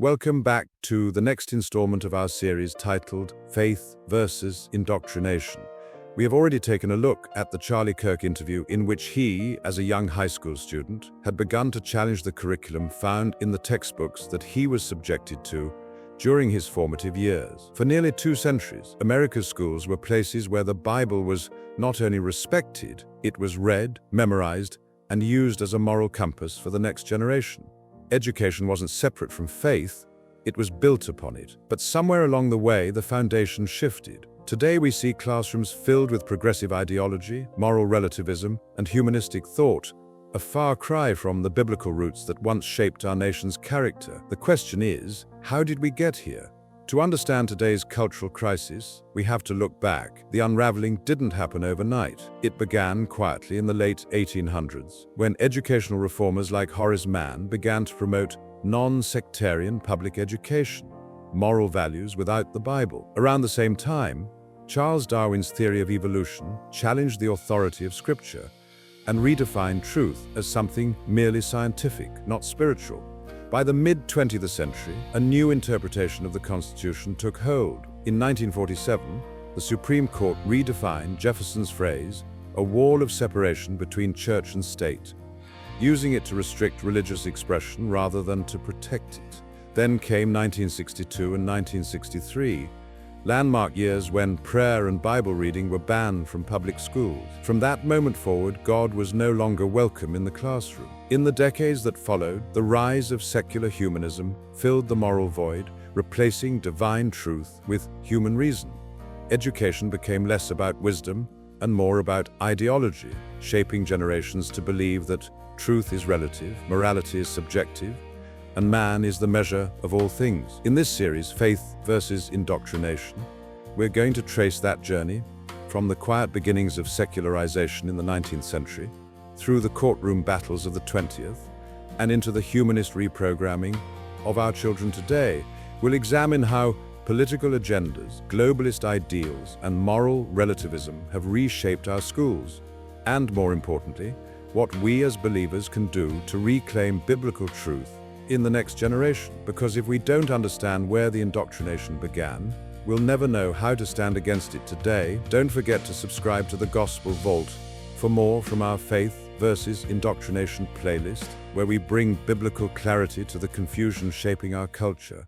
Welcome back to the next installment of our series titled Faith versus Indoctrination. We have already taken a look at the Charlie Kirk interview in which he, as a young high school student, had begun to challenge the curriculum found in the textbooks that he was subjected to during his formative years. For nearly 2 centuries, America's schools were places where the Bible was not only respected, it was read, memorized, and used as a moral compass for the next generation. Education wasn't separate from faith, it was built upon it. But somewhere along the way, the foundation shifted. Today we see classrooms filled with progressive ideology, moral relativism, and humanistic thought, a far cry from the biblical roots that once shaped our nation's character. The question is, how did we get here? To understand today's cultural crisis, we have to look back. The unraveling didn't happen overnight. It began quietly in the late 1800s, when educational reformers like Horace Mann began to promote non-sectarian public education, moral values without the Bible. Around the same time, Charles Darwin's theory of evolution challenged the authority of Scripture and redefined truth as something merely scientific, not spiritual. By the mid-20th century, a new interpretation of the Constitution took hold. In 1947, the Supreme Court redefined Jefferson's phrase, "a wall of separation between church and state," using it to restrict religious expression rather than to protect it. Then came 1962 and 1963, landmark years when prayer and Bible reading were banned from public schools. From that moment forward, God was no longer welcome in the classroom. In the decades that followed, the rise of secular humanism filled the moral void, replacing divine truth with human reason. Education became less about wisdom and more about ideology, shaping generations to believe that truth is relative, morality is subjective, and man is the measure of all things. In this series, Faith versus Indoctrination, we're going to trace that journey from the quiet beginnings of secularization in the 19th century, through the courtroom battles of the 20th, and into the humanist reprogramming of our children today. We'll examine how political agendas, globalist ideals, and moral relativism have reshaped our schools, and more importantly, what we as believers can do to reclaim biblical truth in the next generation. Because if we don't understand where the indoctrination began, we'll never know how to stand against it today. Don't forget to subscribe to the Gospel Vault for more from our Faith versus Indoctrination playlist, where we bring biblical clarity to the confusion shaping our culture.